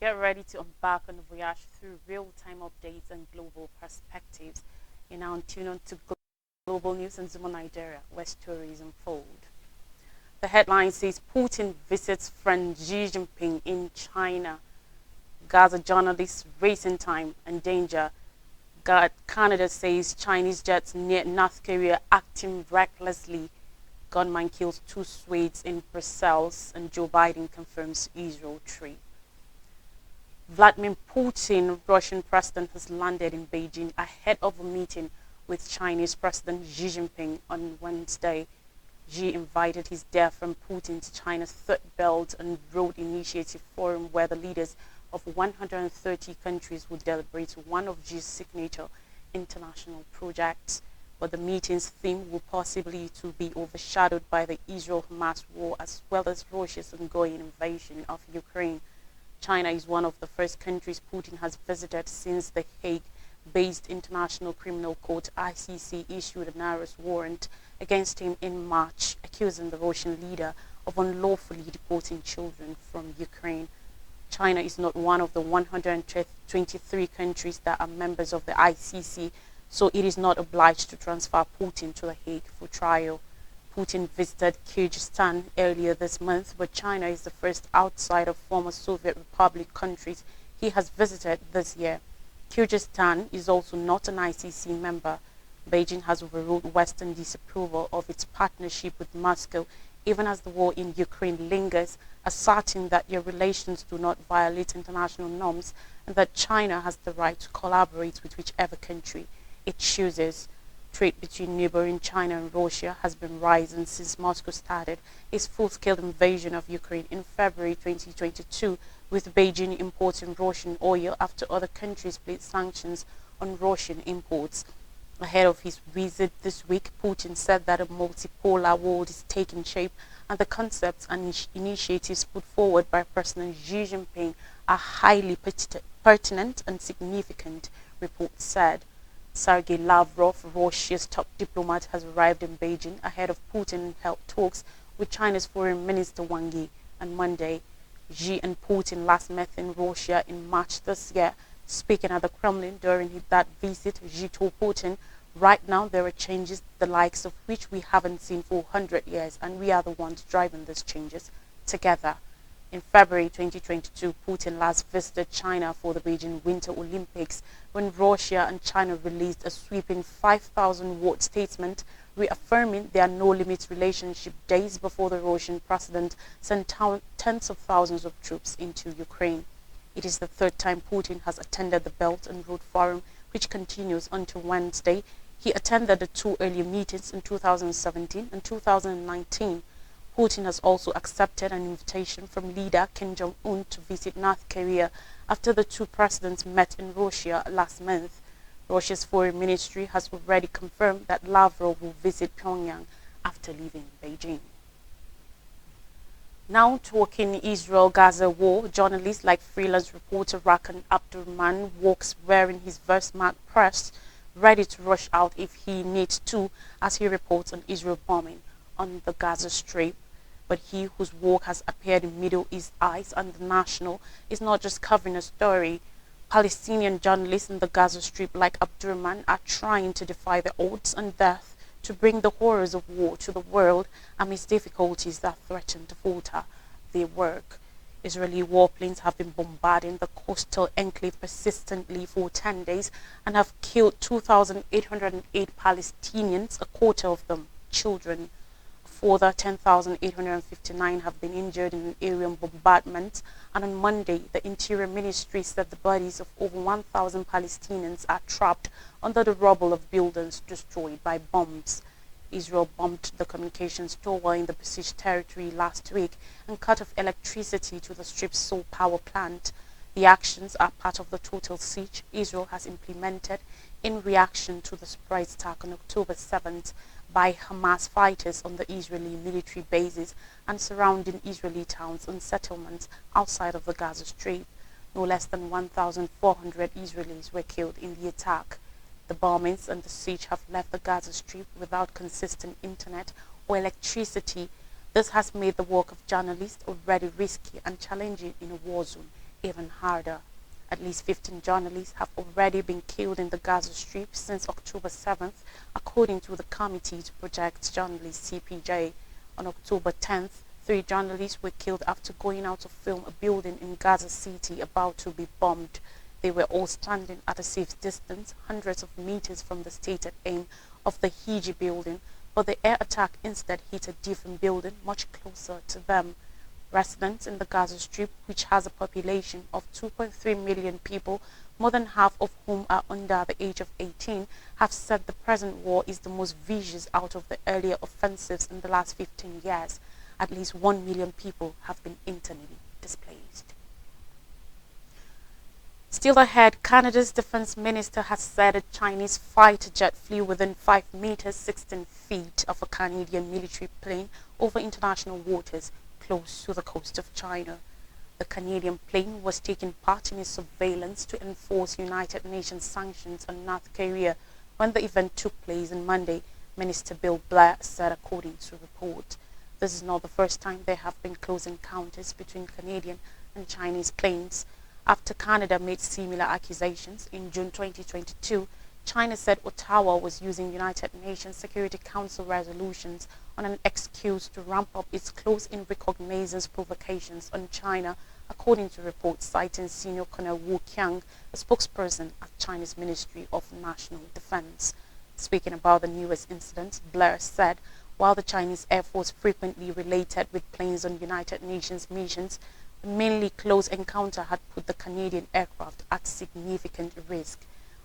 Get ready to embark on a voyage through real-time updates and global perspectives. You're now tuned on to Global News and Zuma Nigeria, where stories unfold. The headline says Putin visits friend Xi Jinping in China. Gaza journalists racing time and danger. Canada says Chinese jets near North Korea acting recklessly. Gunman kills two Swedes in Brussels, and Joe Biden confirms Israel trade. Vladimir Putin, Russian president, has landed in Beijing ahead of a meeting with Chinese President Xi Jinping on Wednesday. Xi invited his dear friend Putin to China's Third Belt and Road Initiative Forum, where the leaders of 130 countries will deliberate one of Xi's signature international projects. But the meeting's theme will possibly to be overshadowed by the Israel-Hamas war as well as Russia's ongoing invasion of Ukraine. China is one of the first countries Putin has visited since the Hague-based International Criminal Court (ICC) issued an arrest warrant against him in March, accusing the Russian leader of unlawfully deporting children from Ukraine. China is not one of the 123 countries that are members of the ICC, so it is not obliged to transfer Putin to The Hague for trial. Putin visited Kyrgyzstan earlier this month, but China is the first outside of former Soviet Republic countries he has visited this year. Kyrgyzstan is also not an ICC member. Beijing has overruled Western disapproval of its partnership with Moscow, even as the war in Ukraine lingers, asserting that their relations do not violate international norms and that China has the right to collaborate with whichever country it chooses. Trade between neighboring China and Russia has been rising since Moscow started its full-scale invasion of Ukraine in February 2022, with Beijing importing Russian oil after other countries placed sanctions on Russian imports. Ahead of his visit this week, Putin said that a multipolar world is taking shape and the concepts and initiatives put forward by President Xi Jinping are highly pertinent and significant, reports said. Sergei Lavrov, Russia's top diplomat, has arrived in Beijing ahead of Putin and held talks with China's Foreign Minister Wang Yi on Monday. Xi and Putin last met in Russia in March this year. Speaking at the Kremlin during that visit, Xi told Putin, "Right now there are changes the likes of which we haven't seen for 100 years, and we are the ones driving these changes together." In February 2022, Putin last visited China for the Beijing Winter Olympics, when Russia and China released a sweeping 5,000-word statement reaffirming their no-limit relationship days before the Russian president sent tens of thousands of troops into Ukraine. It is the third time Putin has attended the Belt and Road Forum, which continues until Wednesday. He attended the two earlier meetings in 2017 and 2019. Putin has also accepted an invitation from leader Kim Jong-un to visit North Korea after the two presidents met in Russia last month. Russia's foreign ministry has already confirmed that Lavrov will visit Pyongyang after leaving Beijing. Now talking Israel-Gaza war, journalists like freelance reporter Rakan Abdurrahman walks wearing his vest-marked press, ready to rush out if he needs to, as he reports on Israel bombing on the Gaza Strip. But he whose work has appeared in Middle East Eyes and The National is not just covering a story. Palestinian journalists in the Gaza Strip like Abdurrahman are trying to defy the odds and death to bring the horrors of war to the world amidst difficulties that threaten to falter their work. Israeli warplanes have been bombarding the coastal enclave persistently for 10 days and have killed 2,808 Palestinians, a quarter of them children. Further 10,859 have been injured in an aerial bombardment, and on Monday, the Interior Ministry said the bodies of over 1,000 Palestinians are trapped under the rubble of buildings destroyed by bombs. Israel bombed the communications tower in the besieged territory last week and cut off electricity to the Strip's sole power plant. The actions are part of the total siege Israel has implemented in reaction to the surprise attack on October 7th by Hamas fighters on the Israeli military bases and surrounding Israeli towns and settlements outside of the Gaza Strip. No less than 1,400 Israelis were killed in the attack. The bombings and the siege have left the Gaza Strip without consistent internet or electricity. This has made the work of journalists already risky and challenging in a war zone even harder. At least 15 journalists have already been killed in the Gaza Strip since October 7th, according to the Committee to Protect Journalists (CPJ). On October 10th, 3 journalists were killed after going out to film a building in Gaza City about to be bombed. They were all standing at a safe distance, hundreds of meters from the stated aim of the Hiji building, but the air attack instead hit a different building much closer to them. Residents in the Gaza Strip, which has a population of 2.3 million people, more than half of whom are under the age of 18, have said the present war is the most vicious out of the earlier offensives in the last 15 years. At least 1 million people have been internally displaced. Still ahead, Canada's defense minister has said a Chinese fighter jet flew within 5 meters 16 feet of a Canadian military plane over international waters close to the coast of China. The Canadian plane was taking part in a surveillance to enforce United Nations sanctions on North Korea when the event took place on Monday, Minister Bill Blair said according to report. This is not the first time there have been close encounters between Canadian and Chinese planes. After Canada made similar accusations in June 2022, China said Ottawa was using United Nations Security Council resolutions on an excuse to ramp up its close-in reconnaissance provocations on China, according to reports citing Senior Colonel Wu Qiang, a spokesperson at China's Ministry of National Defense. Speaking about the newest incident, Blair said, while the Chinese Air Force frequently related with planes on United Nations missions, the mainly close encounter had put the Canadian aircraft at significant risk.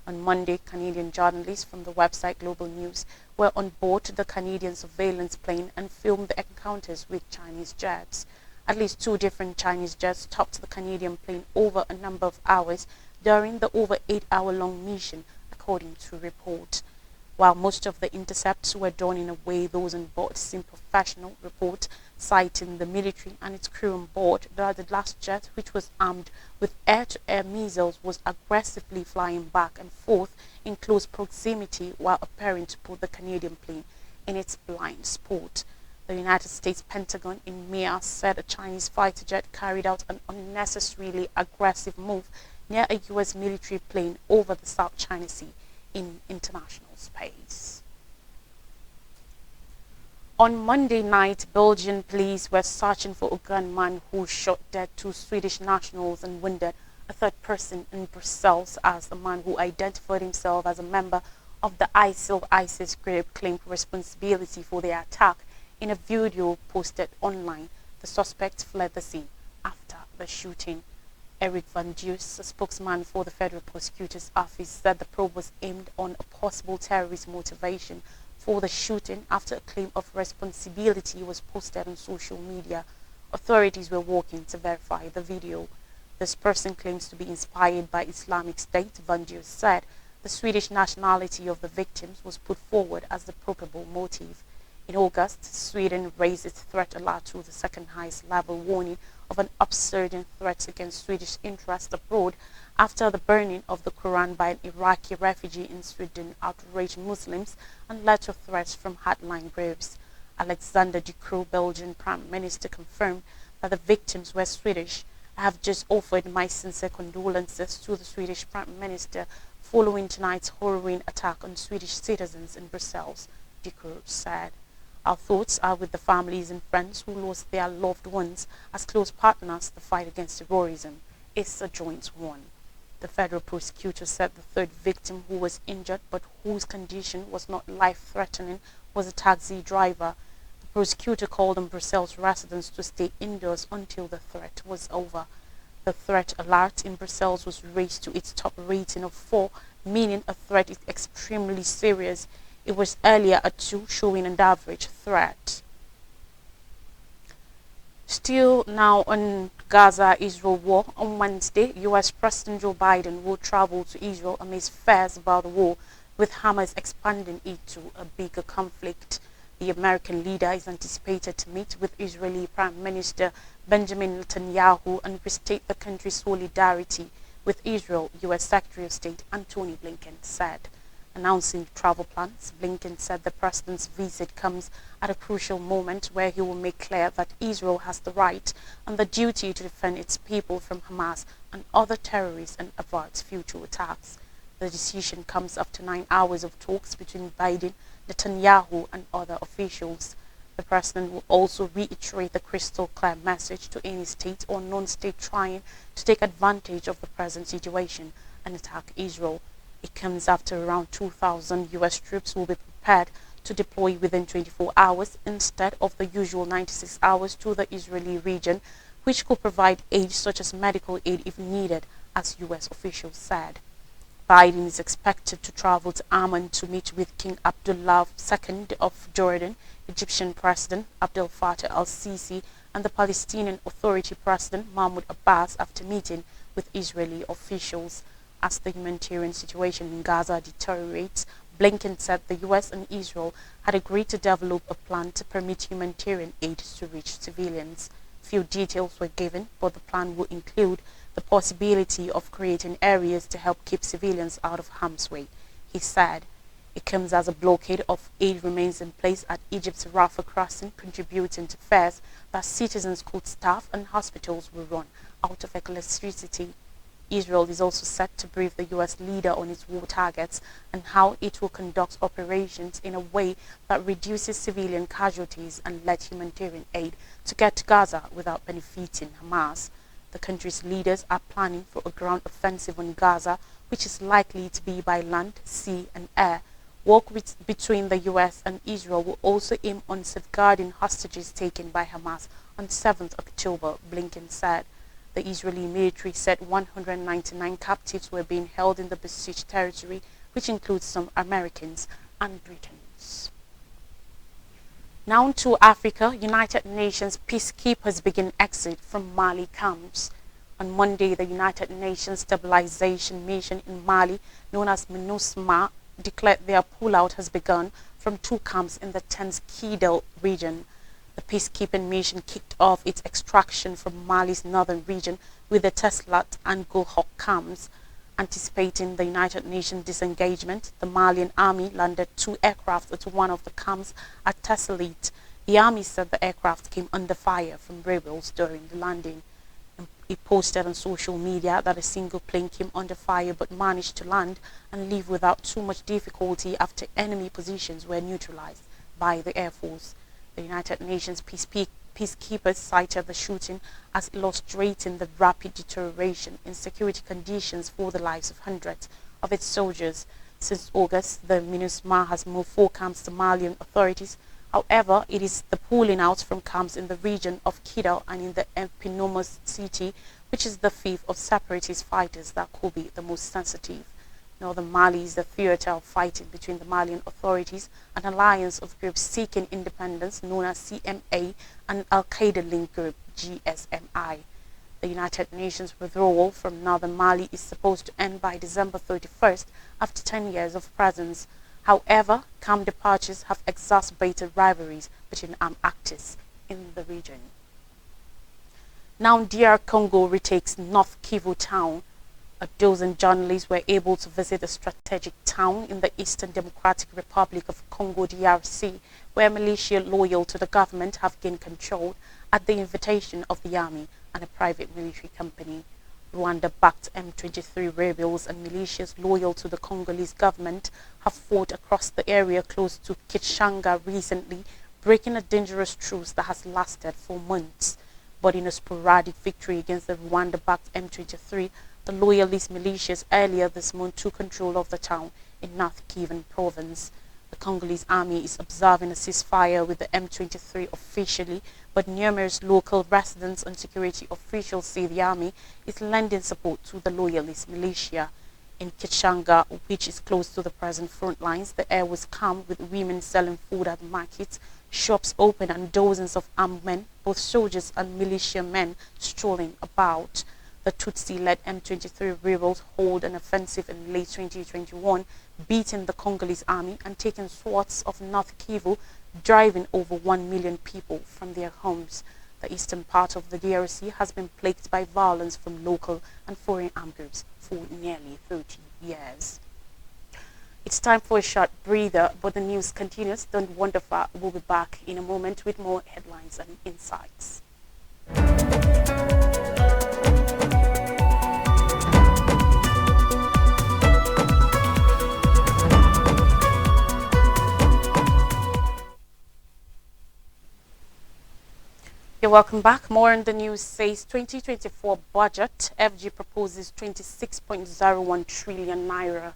On Monday, Canadian journalists from the website Global News were on board the Canadian surveillance plane and filmed the encounters with Chinese jets. At least 2 different Chinese jets topped the Canadian plane over a number of hours during the over 8-hour-long mission, according to reports. While most of the intercepts were done in a way those on board seemed professional, report citing the military and its crew on board that the last jet, which was armed with air-to-air missiles, was aggressively flying back and forth in close proximity while appearing to put the Canadian plane in its blind spot. The United States Pentagon in May said a Chinese fighter jet carried out an unnecessarily aggressive move near a U.S. military plane over the South China Sea in international space. On Monday night, Belgian police were searching for a gunman who shot dead 2 Swedish nationals and wounded a 3rd person in Brussels, as the man who identified himself as a member of the ISIS group claimed responsibility for the attack. In a video posted online, the suspect fled the scene after the shooting. Eric Van Deus, a spokesman for the Federal Prosecutor's Office, said the probe was aimed on a possible terrorist motivation for the shooting after a claim of responsibility was posted on social media. Authorities were working to verify the video. This person claims to be inspired by Islamic State, Van Deus said. The Swedish nationality of the victims was put forward as the probable motive. In August, Sweden raised its threat alert to the 2nd highest level, warning of an upsurging threat against Swedish interests abroad after the burning of the Quran by an Iraqi refugee in Sweden outraged Muslims and led to threats from hardline groups. Alexander De Croo, Belgian Prime Minister, confirmed that the victims were Swedish. I have just offered my sincere condolences to the Swedish Prime Minister following tonight's harrowing attack on Swedish citizens in Brussels, De Croo said. Our thoughts are with the families and friends who lost their loved ones as close partners. The fight against terrorism is a joint one. The federal prosecutor said the 3rd victim, who was injured but whose condition was not life-threatening, was a taxi driver. The prosecutor called on Brussels residents to stay indoors until the threat was over. The threat alert in Brussels was raised to its top rating of 4, meaning a threat is extremely serious. It was earlier at 2, showing an average threat. Still now on Gaza-Israel war, on Wednesday, U.S. President Joe Biden will travel to Israel amidst fears about the war, with Hamas expanding it to a bigger conflict. The American leader is anticipated to meet with Israeli Prime Minister Benjamin Netanyahu and restate the country's solidarity with Israel, U.S. Secretary of State Antony Blinken said. Announcing travel plans, Blinken said the president's visit comes at a crucial moment where he will make clear that Israel has the right and the duty to defend its people from Hamas and other terrorists and avert future attacks. The decision comes after 9 hours of talks between Biden, Netanyahu, and other officials. The president will also reiterate the crystal clear message to any state or non-state trying to take advantage of the present situation and attack Israel. It comes after around 2,000 U.S. troops will be prepared to deploy within 24 hours instead of the usual 96 hours to the Israeli region, which could provide aid such as medical aid if needed, as U.S. officials said. Biden is expected to travel to Amman to meet with King Abdullah II of Jordan, Egyptian President Abdel Fattah al-Sisi, and the Palestinian Authority President Mahmoud Abbas after meeting with Israeli officials. As the humanitarian situation in Gaza deteriorates, Blinken said the U.S. and Israel had agreed to develop a plan to permit humanitarian aid to reach civilians. Few details were given, but the plan will include the possibility of creating areas to help keep civilians out of harm's way. He said it comes as a blockade of aid remains in place at Egypt's Rafah crossing, contributing to fears that citizens could starve and hospitals will run out of electricity. Israel is also set to brief the U.S. leader on its war targets and how it will conduct operations in a way that reduces civilian casualties and let humanitarian aid to get to Gaza without benefiting Hamas. The country's leaders are planning for a ground offensive on Gaza, which is likely to be by land, sea, and air. Work between the U.S. and Israel will also aim on safeguarding hostages taken by Hamas on 7th October, Blinken said. The Israeli military said 199 captives were being held in the besieged territory, which includes some Americans and Britons. Now to Africa, United Nations peacekeepers begin exit from Mali camps. On Monday, the United Nations Stabilization Mission in Mali, known as MINUSMA, declared their pullout has begun from 2 camps in the tense Kidal region. The peacekeeping mission kicked off its extraction from Mali's northern region with the Teslat and Gohok camps. Anticipating the United Nations disengagement, the Malian army landed 2 aircraft at one of the camps at Tessalit. The army said the aircraft came under fire from rebels during the landing. It posted on social media that a single plane came under fire but managed to land and leave without too much difficulty after enemy positions were neutralized by the Air Force. The United Nations peacekeepers cited the shooting as illustrating the rapid deterioration in security conditions for the lives of hundreds of its soldiers. Since August, the MINUSMA has moved 4 camps to Malian authorities. However, it is the pulling out from camps in the region of Kidal and in the eponymous city, which is the 5th of separatist fighters, that could be the most sensitive. Northern Mali is the theater of fighting between the Malian authorities and an alliance of groups seeking independence known as CMA and Al-Qaeda-linked group GSMI. The United Nations withdrawal from northern Mali is supposed to end by December 31st after 10 years of presence. However, camp departures have exacerbated rivalries between armed actors in the region. Now DR Congo retakes North Kivu town. A dozen journalists were able to visit a strategic town in the Eastern Democratic Republic of Congo DRC, where militia loyal to the government have gained control at the invitation of the army and a private military company. Rwanda-backed M23 rebels and militias loyal to the Congolese government have fought across the area close to Kitshanga recently, breaking a dangerous truce that has lasted for months. But in a sporadic victory against the Rwanda-backed M23, the loyalist militias earlier this month took control of the town in North Kivu province. The Congolese army is observing a ceasefire with the M23 officially, but numerous local residents and security officials say the army is lending support to the loyalist militia. In Kitshanga, which is close to the present front lines, the air was calm with women selling food at markets, shops open and dozens of armed men, both soldiers and militiamen, strolling about. The Tutsi-led M23 rebels hold an offensive in late 2021, beating the Congolese army and taking swaths of North Kivu, driving over 1 million people from their homes. The eastern part of the DRC has been plagued by violence from local and foreign armed groups for nearly 30 years. It's time for a short breather, but the news continues. Don't wander far. We'll be back in a moment with more headlines and insights. You're welcome back. More on the news says 2024 budget. FG proposes 26.01 trillion naira.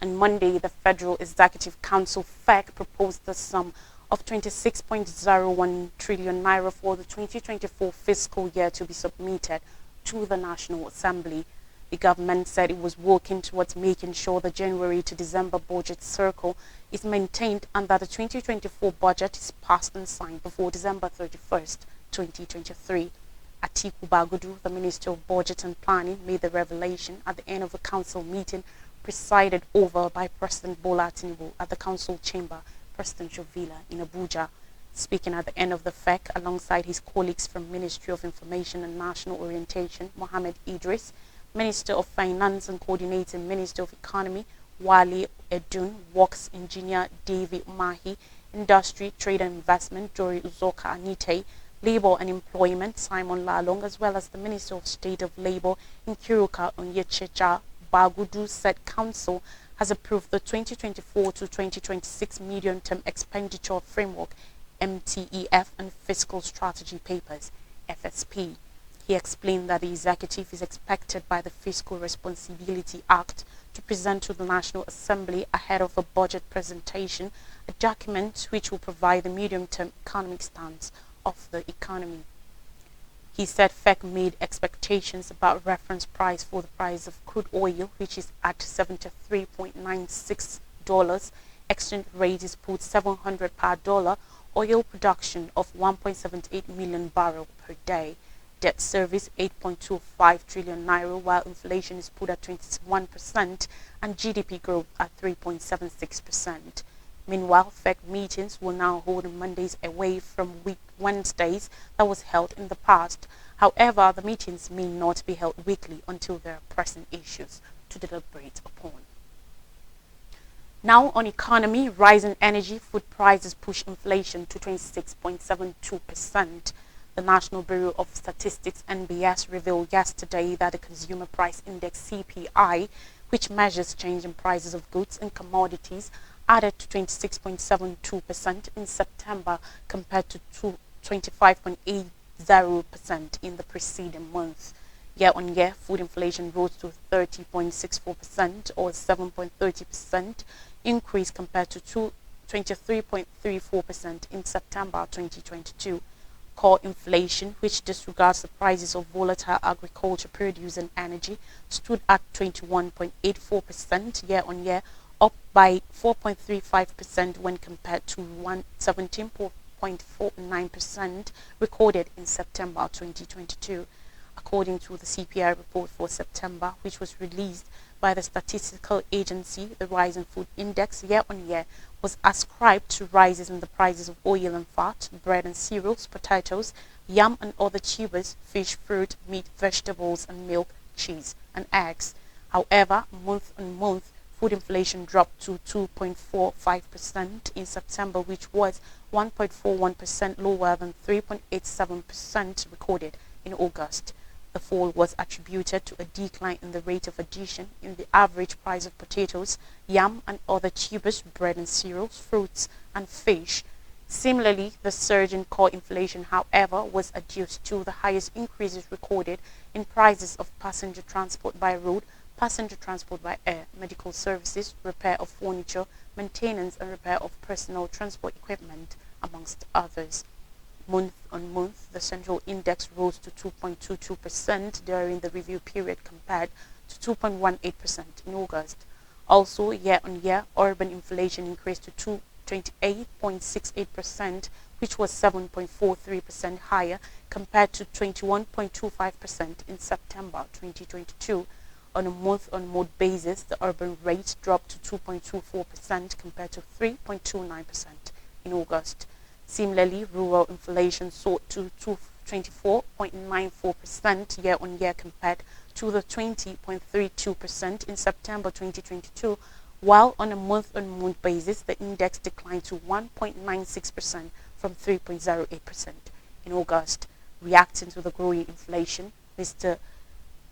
On Monday, the Federal Executive Council FEC proposed the sum of 26.01 trillion naira for the 2024 fiscal year to be submitted to the National Assembly. The government said it was working towards making sure the January to December budget cycle is maintained and that the 2024 budget is passed and signed before December 31st. 2023. Atiku Bagudu, the Minister of Budget and Planning, made the revelation at the end of a council meeting presided over by President Bola Tinubu at the council chamber, Presidential Villa in Abuja. Speaking at the end of the FEC alongside his colleagues from Ministry of Information and National Orientation, Mohammed Idris, Minister of Finance and Coordinating Minister of Economy, Wale Edun, Works Engineer David Mahi, Industry, Trade and Investment, Jory Uzoka Anite, Labour and Employment, Simon Lalong, as well as the Minister of State of Labour, Nkiruka Onyechecha Bagudu, said Council has approved the 2024 to 2026 Medium-Term Expenditure Framework, MTEF, and Fiscal Strategy Papers, FSP. He explained that the executive is expected by the Fiscal Responsibility Act to present to the National Assembly ahead of a budget presentation, a document which will provide the medium-term economic stance of the economy. He said FEC made expectations about reference price for the price of crude oil, which is at $73.96. Exchange rate is put 700 per dollar. Oil production of 1.78 million barrels per day. Debt service 8.25 trillion naira, while inflation is put at 21% and GDP growth at 3.76%. Meanwhile, FEC meetings will now hold on Mondays away from Wednesdays that was held in the past. However, the meetings may not be held weekly until there are pressing issues to deliberate upon. Now on economy, rising energy food prices push inflation to 26.72%. The National Bureau of Statistics (NBS) revealed yesterday that the Consumer Price Index (CPI), which measures change in prices of goods and commodities, added to 26.72% in September compared to 25.80% in the preceding month. Year-on-year, food inflation rose to 30.64% or 7.30% increase compared to 23.34% in September 2022. Core inflation, which disregards the prices of volatile agriculture produce and energy, stood at 21.84% year-on-year, up by 4.35% when compared to 17.49% recorded in September 2022. According to the CPI report for September, which was released by the statistical agency, the rise in food index year-on-year was ascribed to rises in the prices of oil and fat, bread and cereals, potatoes, yam and other tubers, fish, fruit, meat, vegetables and milk, cheese and eggs. However, month-on-month, food inflation dropped to 2.45% in September, which was 1.41% lower than 3.87% recorded in August. The fall was attributed to a decline in the rate of addition in the average price of potatoes, yam and other tubers, bread and cereals, fruits and fish. Similarly, the surge in core inflation, however, was adduced to the highest increases recorded in prices of passenger transport by road, passenger transport by air, medical services, repair of furniture, maintenance and repair of personal transport equipment, amongst others. Month-on-month, the central index rose to 2.22% during the review period compared to 2.18% in August. Also, year-on-year, urban inflation increased to 28.68%, which was 7.43% higher compared to 21.25% in September 2022. On a month-on-month basis, the urban rate dropped to 2.24% compared to 3.29% in August. Similarly, rural inflation soared to 24.94% year-on-year compared to the 20.32% in September 2022, while on a month-on-month basis, the index declined to 1.96% from 3.08% in August. Reacting to the growing inflation, Mr.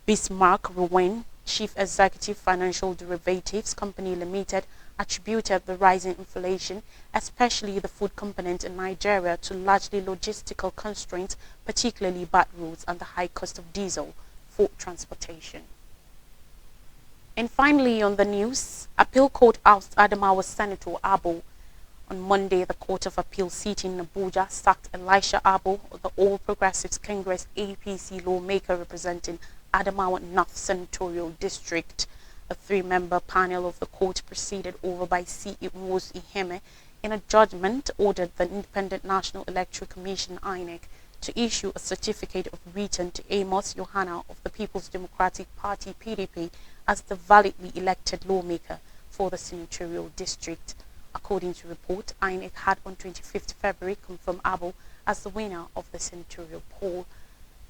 Bismarck Rowan, Chief Executive Financial Derivatives Company Limited, attributed the rising inflation, especially the food component in Nigeria, to largely logistical constraints, particularly bad roads and the high cost of diesel for transportation. And finally, on the news, Appeal Court ousted Adamawa Senator Abo. On Monday, the Court of Appeal sitting in Abuja sacked Elisha Abo, the All Progressives Congress APC lawmaker representing Adamawa North Senatorial District. A three-member panel of the court, presided over by C.E. Mos Iheme, in a judgment ordered the Independent National Electoral Commission (INEC) to issue a certificate of return to Amos Yohana of the People's Democratic Party (PDP) as the validly elected lawmaker for the senatorial district. According to report, INEC had on 25th February confirmed Abo as the winner of the senatorial poll.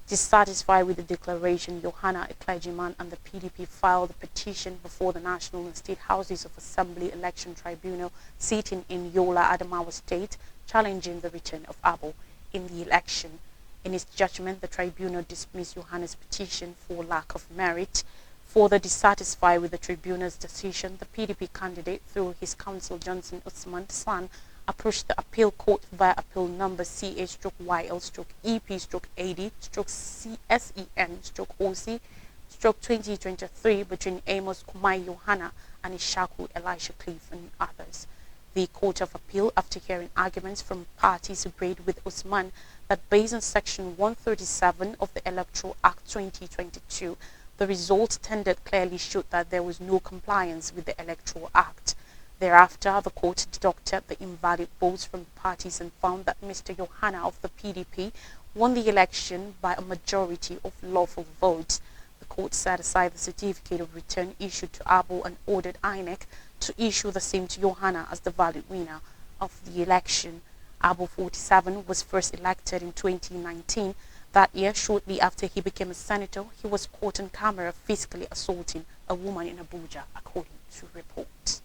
Dissatisfied with the declaration, Yohana, a clergyman, and the PDP filed a petition before the National and State Houses of Assembly Election Tribunal sitting in Yola, Adamawa State, challenging the return of Abo in the election. In its judgment, the tribunal dismissed Yohana's petition for lack of merit. Further dissatisfied with the tribunal's decision, the PDP candidate, through his counsel Johnson Usman San, approached the appeal court via appeal number CA/YL/EP/AD/CSEN/OC/2023 between Amos Kumai Yohana and Ishaku Elisha Cliff and others. The Court of Appeal, after hearing arguments from parties, agreed with Usman that based on Section 137 of the Electoral Act 2022, the results tendered clearly showed that there was no compliance with the Electoral Act. Thereafter, the court deducted the invalid votes from the parties and found that Mr. Yohana of the PDP won the election by a majority of lawful votes. The court set aside the certificate of return issued to Abo and ordered INEC to issue the same to Yohana as the valid winner of the election. Abo, 47, was first elected in 2019. That year, shortly after he became a senator, he was caught on camera physically assaulting a woman in Abuja, according to reports.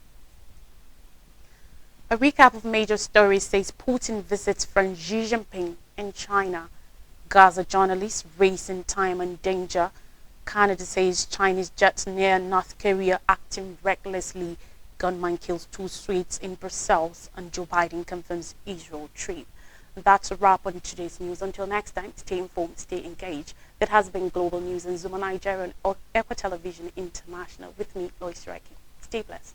A recap of major stories says Putin visits friend Xi Jinping in China. Gaza journalists racing time and danger. Canada says Chinese jets near North Korea acting recklessly. Gunman kills 2 Swedes in Brussels, and Joe Biden confirms Israel trip. That's a wrap on today's news. Until next time, stay informed, stay engaged. That has been Global News in Zuma Nigeria and Echo Television International with me, Lois Reki. Stay blessed.